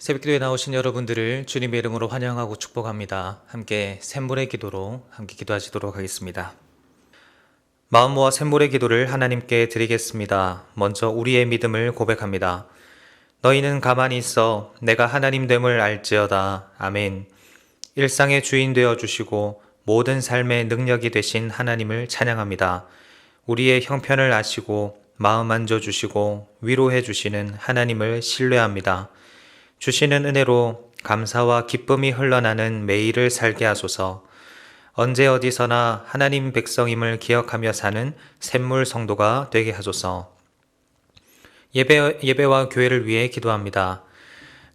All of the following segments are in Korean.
새벽기도에 나오신 여러분들을 주님의 이름으로 환영하고 축복합니다. 함께 샘물의 기도로 함께 기도하시도록 하겠습니다. 마음 모아 샘물의 기도를 하나님께 드리겠습니다. 먼저 우리의 믿음을 고백합니다. 너희는 가만히 있어 내가 하나님 됨을 알지어다. 아멘. 일상의 주인 되어 주시고 모든 삶의 능력이 되신 하나님을 찬양합니다. 우리의 형편을 아시고 마음 만져 주시고 위로해 주시는 하나님을 신뢰합니다. 주시는 은혜로 감사와 기쁨이 흘러나는 매일을 살게 하소서. 언제 어디서나 하나님 백성임을 기억하며 사는 샘물 성도가 되게 하소서. 예배와 교회를 위해 기도합니다.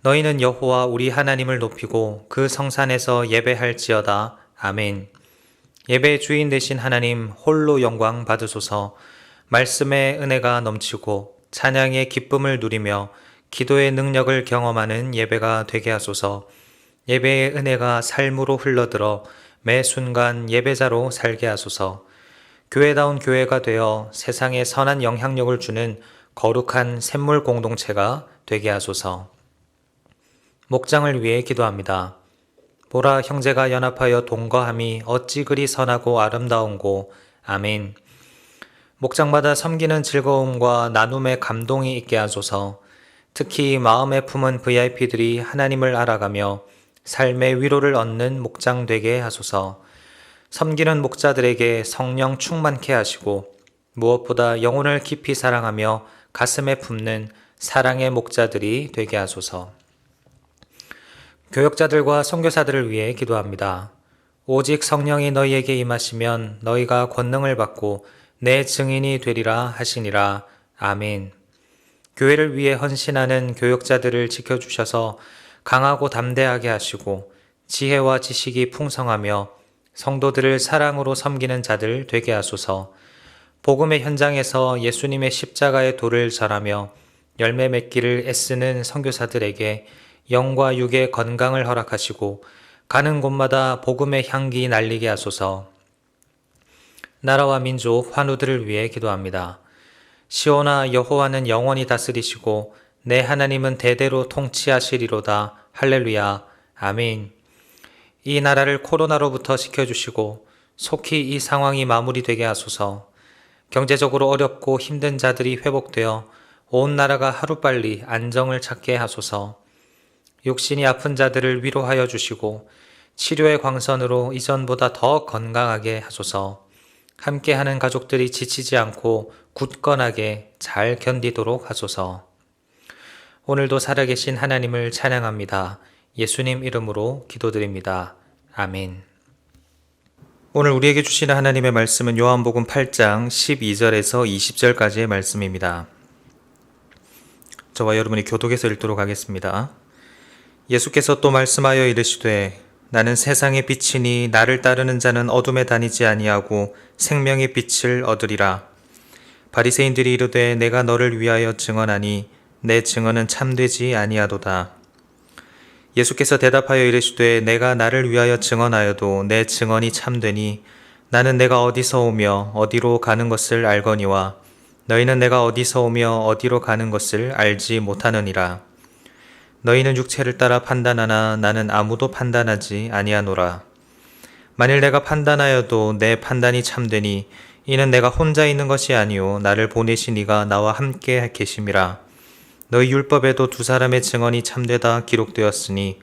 너희는 여호와 우리 하나님을 높이고 그 성산에서 예배할지어다. 아멘. 예배의 주인 되신 하나님 홀로 영광 받으소서. 말씀의 은혜가 넘치고 찬양의 기쁨을 누리며 기도의 능력을 경험하는 예배가 되게 하소서. 예배의 은혜가 삶으로 흘러들어 매 순간 예배자로 살게 하소서. 교회다운 교회가 되어 세상에 선한 영향력을 주는 거룩한 샘물 공동체가 되게 하소서. 목장을 위해 기도합니다. 보라, 형제가 연합하여 동거함이 어찌 그리 선하고 아름다운고. 아멘. 목장마다 섬기는 즐거움과 나눔의 감동이 있게 하소서. 특히 마음에 품은 VIP들이 하나님을 알아가며 삶의 위로를 얻는 목장 되게 하소서. 섬기는 목자들에게 성령 충만케 하시고 무엇보다 영혼을 깊이 사랑하며 가슴에 품는 사랑의 목자들이 되게 하소서. 교역자들과 선교사들을 위해 기도합니다. 오직 성령이 너희에게 임하시면 너희가 권능을 받고 내 증인이 되리라 하시니라. 아멘. 교회를 위해 헌신하는 교역자들을 지켜주셔서 강하고 담대하게 하시고 지혜와 지식이 풍성하며 성도들을 사랑으로 섬기는 자들 되게 하소서. 복음의 현장에서 예수님의 십자가의 도를 전하며 열매 맺기를 애쓰는 선교사들에게 영과 육의 건강을 허락하시고 가는 곳마다 복음의 향기 날리게 하소서. 나라와 민족, 환우들을 위해 기도합니다. 시온아, 여호와는 영원히 다스리시고 내 하나님은 대대로 통치하시리로다. 할렐루야. 아멘. 이 나라를 코로나로부터 지켜주시고 속히 이 상황이 마무리되게 하소서. 경제적으로 어렵고 힘든 자들이 회복되어 온 나라가 하루빨리 안정을 찾게 하소서. 육신이 아픈 자들을 위로하여 주시고 치료의 광선으로 이전보다 더 건강하게 하소서. 함께하는 가족들이 지치지 않고 굳건하게 잘 견디도록 하소서. 오늘도 살아계신 하나님을 찬양합니다. 예수님 이름으로 기도드립니다. 아멘. 오늘 우리에게 주시는 하나님의 말씀은 요한복음 8장 12절에서 20절까지의 말씀입니다. 저와 여러분이 교독해서 읽도록 하겠습니다. 예수께서 또 말씀하여 이르시되 나는 세상의 빛이니 나를 따르는 자는 어둠에 다니지 아니하고 생명의 빛을 얻으리라. 바리새인들이 이르되 내가 너를 위하여 증언하니 내 증언은 참되지 아니하도다. 예수께서 대답하여 이르시되 내가 나를 위하여 증언하여도 내 증언이 참되니 나는 내가 어디서 오며 어디로 가는 것을 알거니와 너희는 내가 어디서 오며 어디로 가는 것을 알지 못하느니라. 너희는 육체를 따라 판단하나 나는 아무도 판단하지 아니하노라. 만일 내가 판단하여도 내 판단이 참되니 이는 내가 혼자 있는 것이 아니요 나를 보내신 이가 나와 함께 계심이라. 너희 율법에도 두 사람의 증언이 참되다 기록되었으니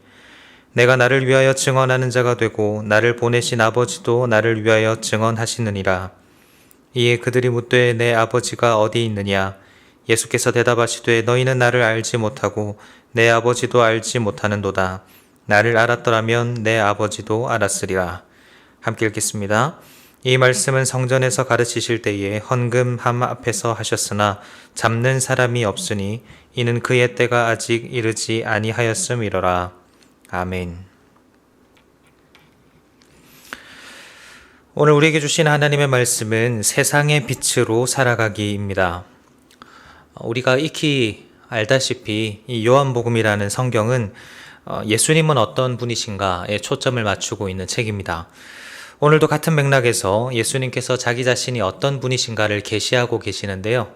내가 나를 위하여 증언하는 자가 되고 나를 보내신 아버지도 나를 위하여 증언하시느니라. 이에 그들이 묻되 내 아버지가 어디 있느냐? 예수께서 대답하시되 너희는 나를 알지 못하고 내 아버지도 알지 못하는도다. 나를 알았더라면 내 아버지도 알았으리라. 함께 읽겠습니다. 이 말씀은 성전에서 가르치실 때에 헌금함 앞에서 하셨으나 잡는 사람이 없으니 이는 그의 때가 아직 이르지 아니하였음이로라. 아멘. 오늘 우리에게 주신 하나님의 말씀은 세상의 빛으로 살아가기입니다. 우리가 익히 알다시피 이 요한복음이라는 성경은 예수님은 어떤 분이신가에 초점을 맞추고 있는 책입니다. 오늘도 같은 맥락에서 예수님께서 자기 자신이 어떤 분이신가를 계시하고 계시는데요.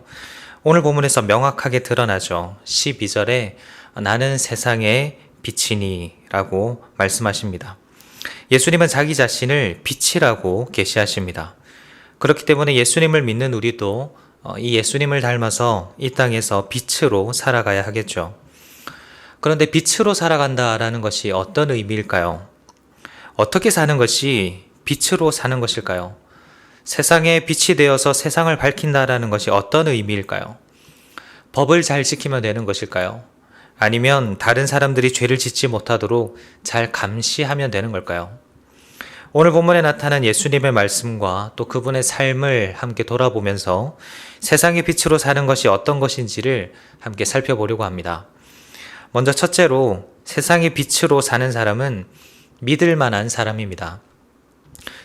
오늘 본문에서 명확하게 드러나죠. 12절에 나는 세상의 빛이니 라고 말씀하십니다. 예수님은 자기 자신을 빛이라고 계시하십니다. 그렇기 때문에 예수님을 믿는 우리도 이 예수님을 닮아서 이 땅에서 빛으로 살아가야 하겠죠. 그런데 빛으로 살아간다라는 것이 어떤 의미일까요? 어떻게 사는 것이 빛으로 사는 것일까요? 세상에 빛이 되어서 세상을 밝힌다라는 것이 어떤 의미일까요? 법을 잘 지키면 되는 것일까요? 아니면 다른 사람들이 죄를 짓지 못하도록 잘 감시하면 되는 걸까요? 오늘 본문에 나타난 예수님의 말씀과 또 그분의 삶을 함께 돌아보면서 세상의 빛으로 사는 것이 어떤 것인지를 함께 살펴보려고 합니다. 먼저 첫째로 세상의 빛으로 사는 사람은 믿을 만한 사람입니다.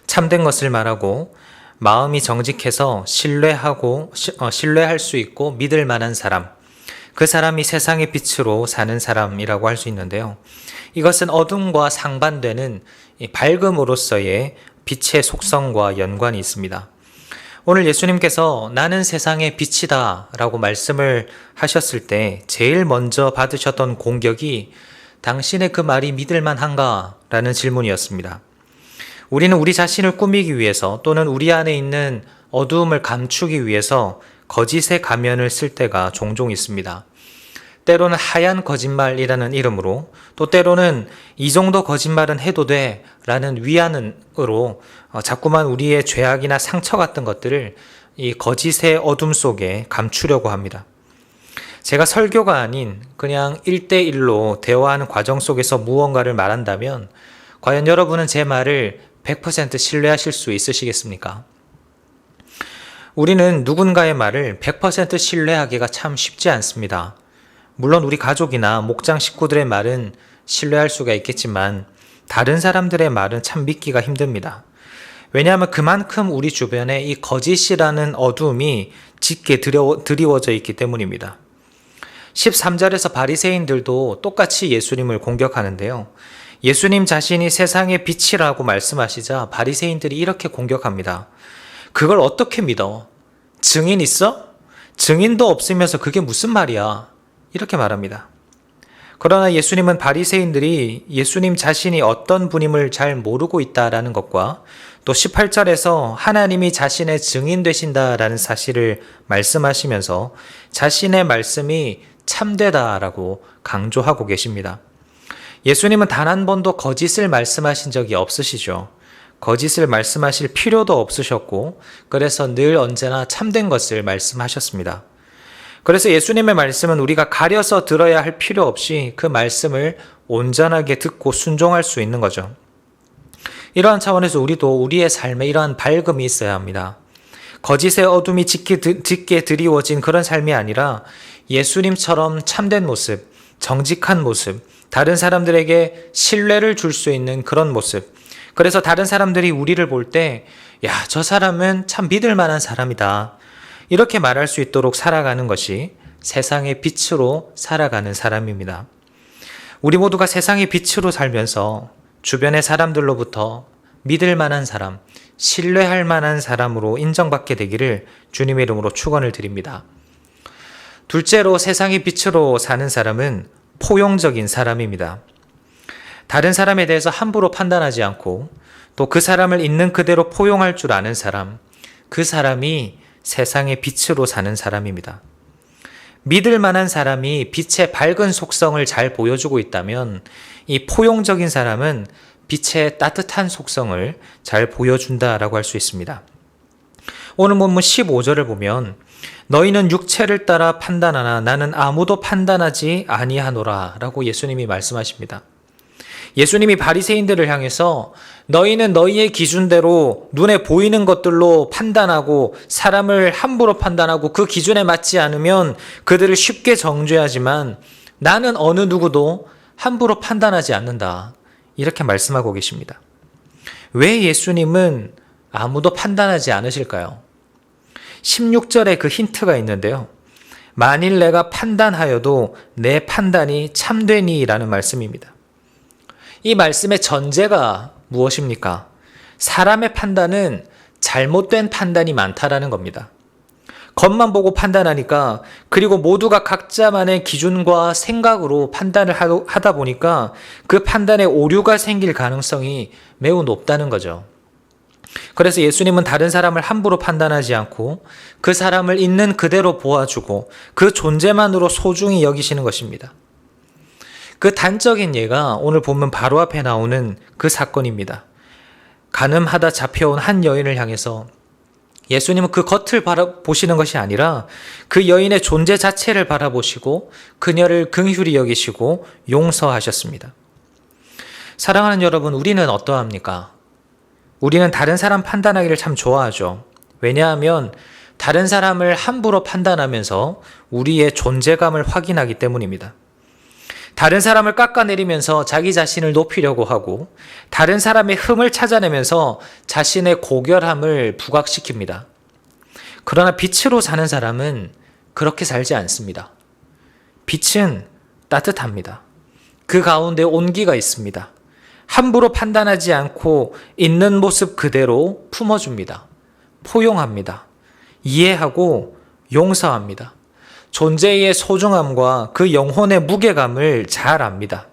참된 것을 말하고 마음이 정직해서 신뢰할 수 있고 믿을 만한 사람, 그 사람이 세상의 빛으로 사는 사람이라고 할 수 있는데요. 이것은 어둠과 상반되는 밝음으로서의 빛의 속성과 연관이 있습니다. 오늘 예수님께서 나는 세상의 빛이다 라고 말씀을 하셨을 때 제일 먼저 받으셨던 공격이 당신의 그 말이 믿을 만한가? 라는 질문이었습니다. 우리는 우리 자신을 꾸미기 위해서 또는 우리 안에 있는 어두움을 감추기 위해서 거짓의 가면을 쓸 때가 종종 있습니다. 때로는 하얀 거짓말이라는 이름으로, 또 때로는 이 정도 거짓말은 해도 돼 라는 위안으로 자꾸만 우리의 죄악이나 상처 같은 것들을 이 거짓의 어둠 속에 감추려고 합니다. 제가 설교가 아닌 그냥 1대1로 대화하는 과정 속에서 무언가를 말한다면 과연 여러분은 제 말을 100% 신뢰하실 수 있으시겠습니까? 우리는 누군가의 말을 100% 신뢰하기가 참 쉽지 않습니다. 물론 우리 가족이나 목장 식구들의 말은 신뢰할 수가 있겠지만 다른 사람들의 말은 참 믿기가 힘듭니다. 왜냐하면 그만큼 우리 주변에 이 거짓이라는 어둠이 짙게 드리워져 있기 때문입니다. 13절에서 바리새인들도 똑같이 예수님을 공격하는데요. 예수님 자신이 세상의 빛이라고 말씀하시자 바리새인들이 이렇게 공격합니다. 그걸 어떻게 믿어? 증인 있어? 증인도 없으면서 그게 무슨 말이야? 이렇게 말합니다. 그러나 예수님은 바리새인들이 예수님 자신이 어떤 분임을 잘 모르고 있다라는 것과 또 18절에서 하나님이 자신의 증인 되신다라는 사실을 말씀하시면서 자신의 말씀이 참되다라고 강조하고 계십니다. 예수님은 단 한 번도 거짓을 말씀하신 적이 없으시죠. 거짓을 말씀하실 필요도 없으셨고 그래서 늘 언제나 참된 것을 말씀하셨습니다. 그래서 예수님의 말씀은 우리가 가려서 들어야 할 필요 없이 그 말씀을 온전하게 듣고 순종할 수 있는 거죠. 이러한 차원에서 우리도 우리의 삶에 이러한 밝음이 있어야 합니다. 거짓의 어둠이 짙게 드리워진 그런 삶이 아니라 예수님처럼 참된 모습, 정직한 모습, 다른 사람들에게 신뢰를 줄 수 있는 그런 모습. 그래서 다른 사람들이 우리를 볼 때, 야, 저 사람은 참 믿을 만한 사람이다. 이렇게 말할 수 있도록 살아가는 것이 세상의 빛으로 살아가는 사람입니다. 우리 모두가 세상의 빛으로 살면서 주변의 사람들로부터 믿을 만한 사람, 신뢰할 만한 사람으로 인정받게 되기를 주님의 이름으로 축원을 드립니다. 둘째로 세상의 빛으로 사는 사람은 포용적인 사람입니다. 다른 사람에 대해서 함부로 판단하지 않고 또 그 사람을 있는 그대로 포용할 줄 아는 사람, 그 사람이 세상의 빛으로 사는 사람입니다. 믿을 만한 사람이 빛의 밝은 속성을 잘 보여주고 있다면 이 포용적인 사람은 빛의 따뜻한 속성을 잘 보여준다라고 할 수 있습니다. 오늘 본문 15절을 보면 너희는 육체를 따라 판단하나 나는 아무도 판단하지 아니하노라 라고 예수님이 말씀하십니다. 예수님이 바리새인들을 향해서 너희는 너희의 기준대로 눈에 보이는 것들로 판단하고 사람을 함부로 판단하고 그 기준에 맞지 않으면 그들을 쉽게 정죄하지만 나는 어느 누구도 함부로 판단하지 않는다. 이렇게 말씀하고 계십니다. 왜 예수님은 아무도 판단하지 않으실까요? 16절에 그 힌트가 있는데요. 만일 내가 판단하여도 내 판단이 참되니 라는 말씀입니다. 이 말씀의 전제가 무엇입니까? 사람의 판단은 잘못된 판단이 많다라는 겁니다. 겉만 보고 판단하니까, 그리고 모두가 각자만의 기준과 생각으로 판단을 하다 보니까 그 판단에 오류가 생길 가능성이 매우 높다는 거죠. 그래서 예수님은 다른 사람을 함부로 판단하지 않고 그 사람을 있는 그대로 보아주고 그 존재만으로 소중히 여기시는 것입니다. 그 단적인 예가 오늘 보면 바로 앞에 나오는 그 사건입니다. 간음하다 잡혀온 한 여인을 향해서 예수님은 그 겉을 바라보시는 것이 아니라 그 여인의 존재 자체를 바라보시고 그녀를 긍휼히 여기시고 용서하셨습니다. 사랑하는 여러분, 우리는 어떠합니까? 우리는 다른 사람 판단하기를 참 좋아하죠. 왜냐하면 다른 사람을 함부로 판단하면서 우리의 존재감을 확인하기 때문입니다. 다른 사람을 깎아내리면서 자기 자신을 높이려고 하고 다른 사람의 흠을 찾아내면서 자신의 고결함을 부각시킵니다. 그러나 빛으로 사는 사람은 그렇게 살지 않습니다. 빛은 따뜻합니다. 그 가운데 온기가 있습니다. 함부로 판단하지 않고 있는 모습 그대로 품어줍니다. 포용합니다. 이해하고 용서합니다. 존재의 소중함과 그 영혼의 무게감을 잘 압니다.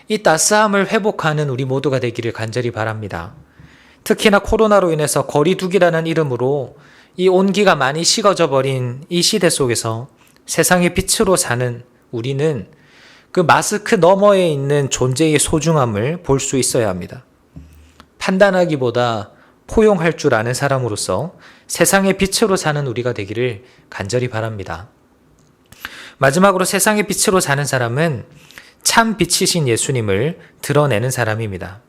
이 따스함을 회복하는 우리 모두가 되기를 간절히 바랍니다. 특히나 코로나로 인해서 거리두기라는 이름으로 이 온기가 많이 식어져 버린 이 시대 속에서 세상의 빛으로 사는 우리는 그 마스크 너머에 있는 존재의 소중함을 볼 수 있어야 합니다. 판단하기보다 포용할 줄 아는 사람으로서 세상의 빛으로 사는 우리가 되기를 간절히 바랍니다. 마지막으로 세상의 빛으로 사는 사람은 참 빛이신 예수님을 드러내는 사람입니다.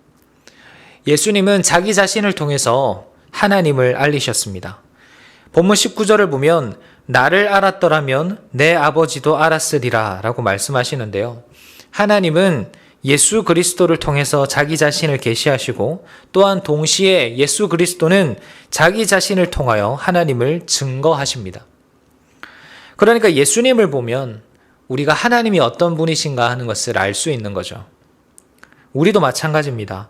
예수님은 자기 자신을 통해서 하나님을 알리셨습니다. 본문 19절을 보면 나를 알았더라면 내 아버지도 알았으리라 라고 말씀하시는데요. 하나님은 예수 그리스도를 통해서 자기 자신을 계시하시고 또한 동시에 예수 그리스도는 자기 자신을 통하여 하나님을 증거하십니다. 그러니까 예수님을 보면 우리가 하나님이 어떤 분이신가 하는 것을 알 수 있는 거죠. 우리도 마찬가지입니다.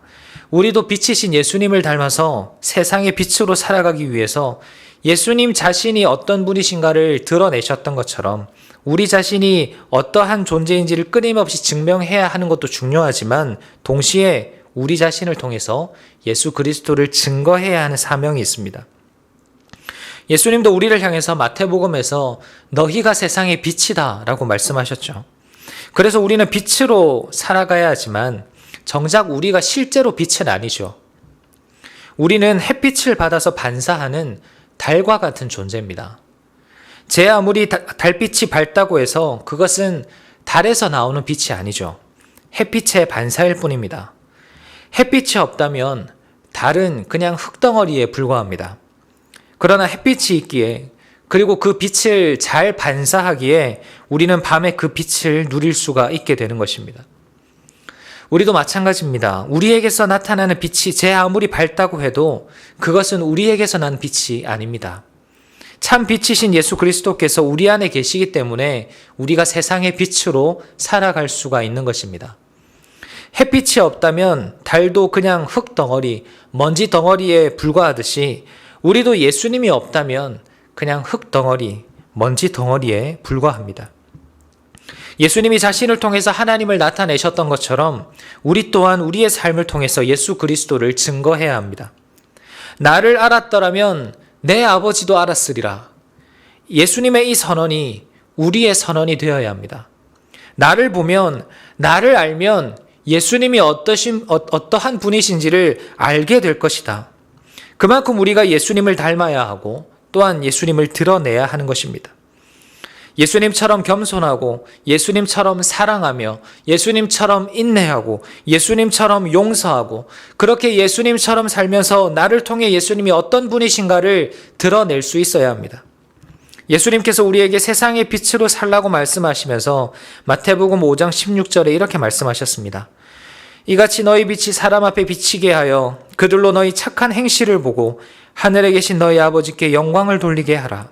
우리도 빛이신 예수님을 닮아서 세상의 빛으로 살아가기 위해서 예수님 자신이 어떤 분이신가를 드러내셨던 것처럼 우리 자신이 어떠한 존재인지를 끊임없이 증명해야 하는 것도 중요하지만 동시에 우리 자신을 통해서 예수 그리스도를 증거해야 하는 사명이 있습니다. 예수님도 우리를 향해서 마태복음에서 너희가 세상의 빛이다 라고 말씀하셨죠. 그래서 우리는 빛으로 살아가야 하지만 정작 우리가 실제로 빛은 아니죠. 우리는 햇빛을 받아서 반사하는 달과 같은 존재입니다. 제 아무리 달빛이 밝다고 해서 그것은 달에서 나오는 빛이 아니죠. 햇빛의 반사일 뿐입니다. 햇빛이 없다면 달은 그냥 흙덩어리에 불과합니다. 그러나 햇빛이 있기에 그리고 그 빛을 잘 반사하기에 우리는 밤에 그 빛을 누릴 수가 있게 되는 것입니다. 우리도 마찬가지입니다. 우리에게서 나타나는 빛이 제 아무리 밝다고 해도 그것은 우리에게서 난 빛이 아닙니다. 참 빛이신 예수 그리스도께서 우리 안에 계시기 때문에 우리가 세상의 빛으로 살아갈 수가 있는 것입니다. 햇빛이 없다면 달도 그냥 흙덩어리, 먼지 덩어리에 불과하듯이 우리도 예수님이 없다면 그냥 흙덩어리, 먼지 덩어리에 불과합니다. 예수님이 자신을 통해서 하나님을 나타내셨던 것처럼 우리 또한 우리의 삶을 통해서 예수 그리스도를 증거해야 합니다. 나를 알았더라면 내 아버지도 알았으리라. 예수님의 이 선언이 우리의 선언이 되어야 합니다. 나를 보면, 나를 알면 예수님이 어떠한 분이신지를 알게 될 것이다. 그만큼 우리가 예수님을 닮아야 하고 또한 예수님을 드러내야 하는 것입니다. 예수님처럼 겸손하고 예수님처럼 사랑하며 예수님처럼 인내하고 예수님처럼 용서하고 그렇게 예수님처럼 살면서 나를 통해 예수님이 어떤 분이신가를 드러낼 수 있어야 합니다. 예수님께서 우리에게 세상의 빛으로 살라고 말씀하시면서 마태복음 5장 16절에 이렇게 말씀하셨습니다. 이같이 너희 빛이 사람 앞에 비치게 하여 그들로 너희 착한 행실을 보고 하늘에 계신 너희 아버지께 영광을 돌리게 하라.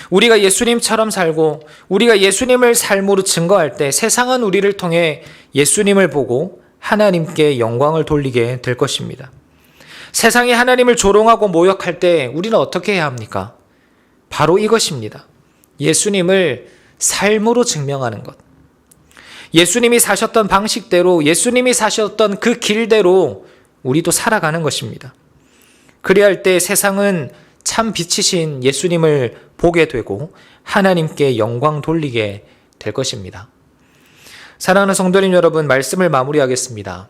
우리가 예수님처럼 살고 우리가 예수님을 삶으로 증거할 때 세상은 우리를 통해 예수님을 보고 하나님께 영광을 돌리게 될 것입니다. 세상이 하나님을 조롱하고 모욕할 때 우리는 어떻게 해야 합니까? 바로 이것입니다. 예수님을 삶으로 증명하는 것. 예수님이 사셨던 방식대로, 예수님이 사셨던 그 길대로 우리도 살아가는 것입니다. 그래야 할 때 세상은 참 빛이신 예수님을 보게 되고 하나님께 영광 돌리게 될 것입니다. 사랑하는 성도님 여러분, 말씀을 마무리하겠습니다.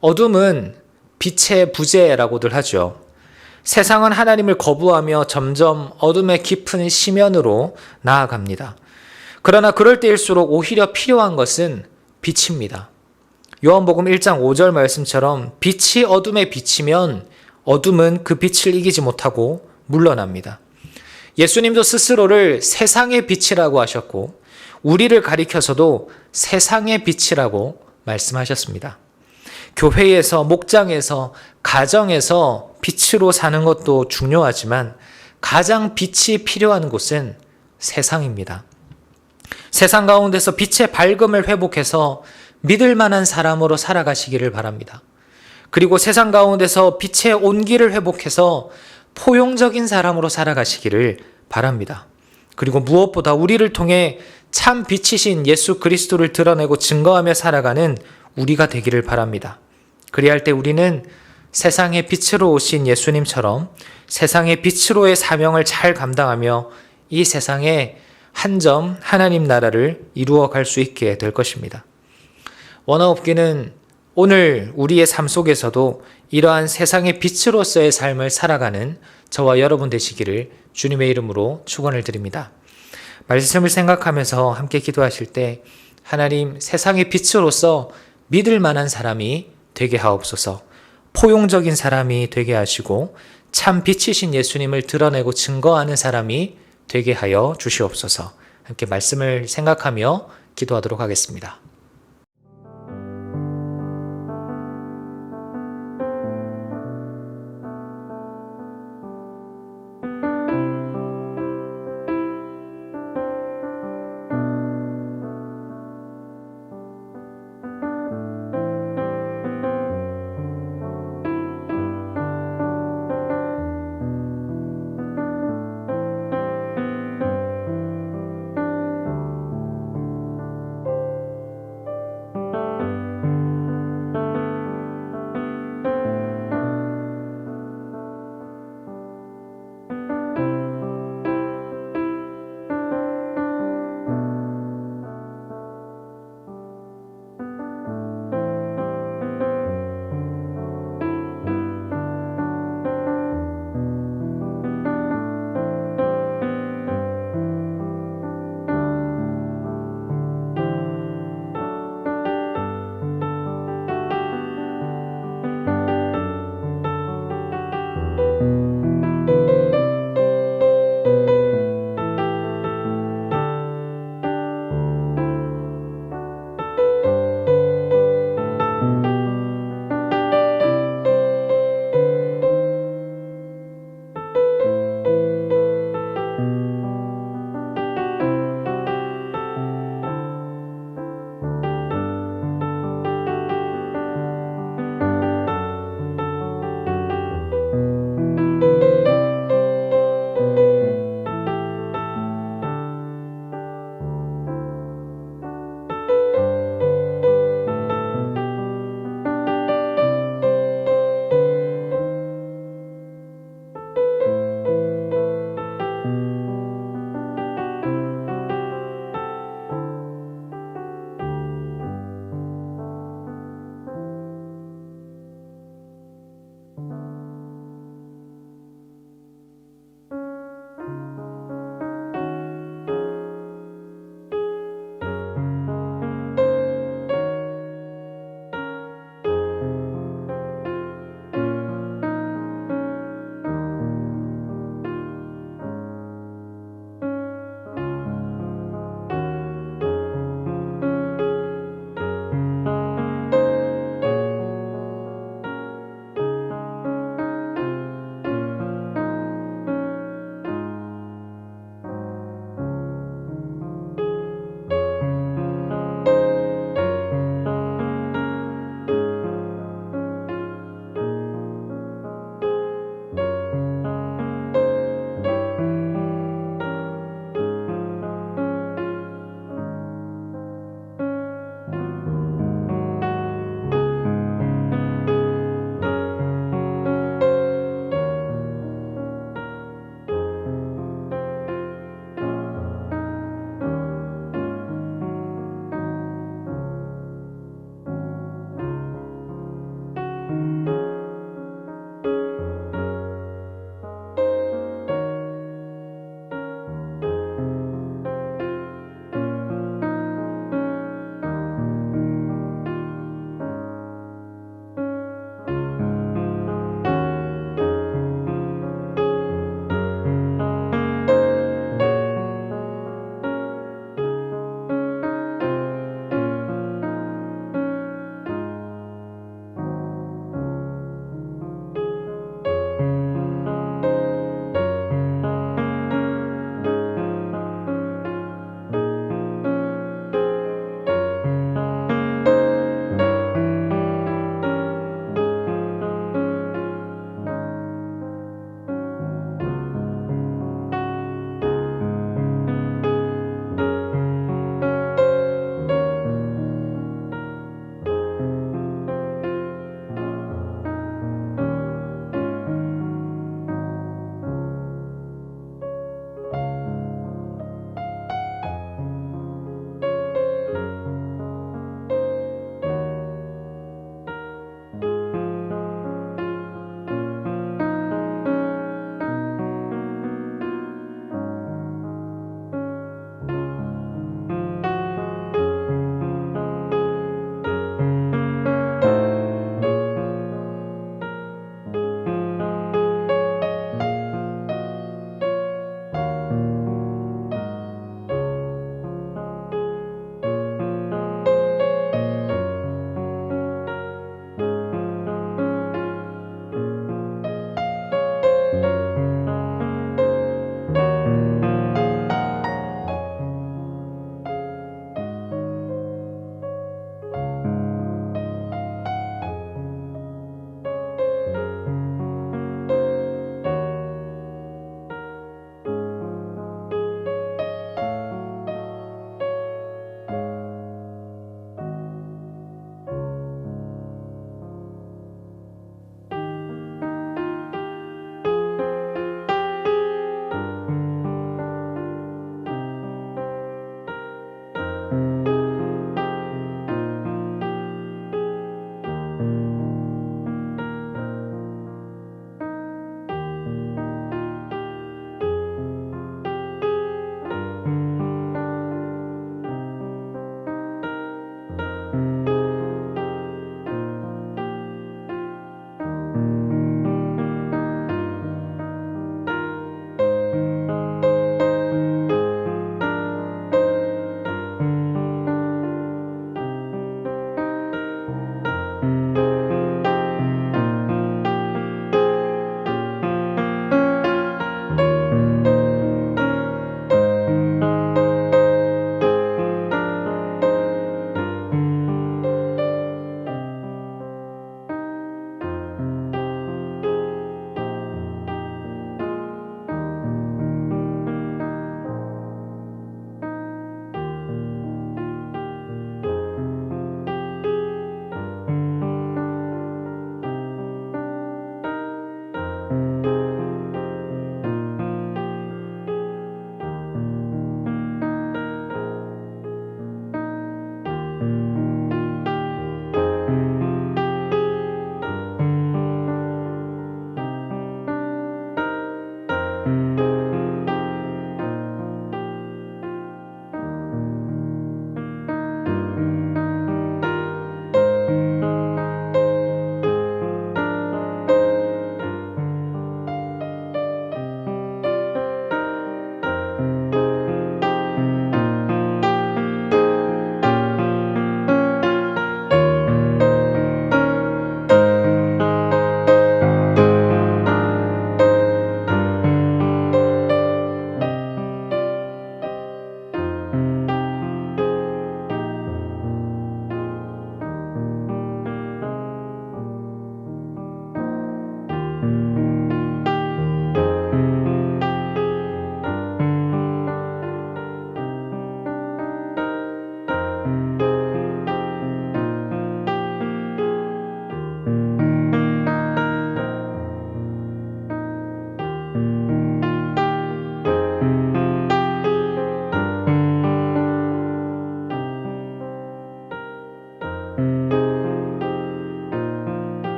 어둠은 빛의 부재라고들 하죠. 세상은 하나님을 거부하며 점점 어둠의 깊은 심연으로 나아갑니다. 그러나 그럴 때일수록 오히려 필요한 것은 빛입니다. 요한복음 1장 5절 말씀처럼 빛이 어둠에 비치면 어둠은 그 빛을 이기지 못하고 물러납니다. 예수님도 스스로를 세상의 빛이라고 하셨고 우리를 가리켜서도 세상의 빛이라고 말씀하셨습니다. 교회에서, 목장에서, 가정에서 빛으로 사는 것도 중요하지만 가장 빛이 필요한 곳은 세상입니다. 세상 가운데서 빛의 밝음을 회복해서 믿을 만한 사람으로 살아가시기를 바랍니다. 그리고 세상 가운데서 빛의 온기를 회복해서 포용적인 사람으로 살아가시기를 바랍니다. 그리고 무엇보다 우리를 통해 참 빛이신 예수 그리스도를 드러내고 증거하며 살아가는 우리가 되기를 바랍니다. 그리할 때 우리는 세상의 빛으로 오신 예수님처럼 세상의 빛으로의 사명을 잘 감당하며 이 세상에 한 점 하나님 나라를 이루어 갈 수 있게 될 것입니다. 원어업기는 오늘 우리의 삶 속에서도 이러한 세상의 빛으로서의 삶을 살아가는 저와 여러분 되시기를 주님의 이름으로 축원을 드립니다. 말씀을 생각하면서 함께 기도하실 때 하나님, 세상의 빛으로서 믿을 만한 사람이 되게 하옵소서. 포용적인 사람이 되게 하시고 참 빛이신 예수님을 드러내고 증거하는 사람이 되게 하여 주시옵소서. 함께 말씀을 생각하며 기도하도록 하겠습니다.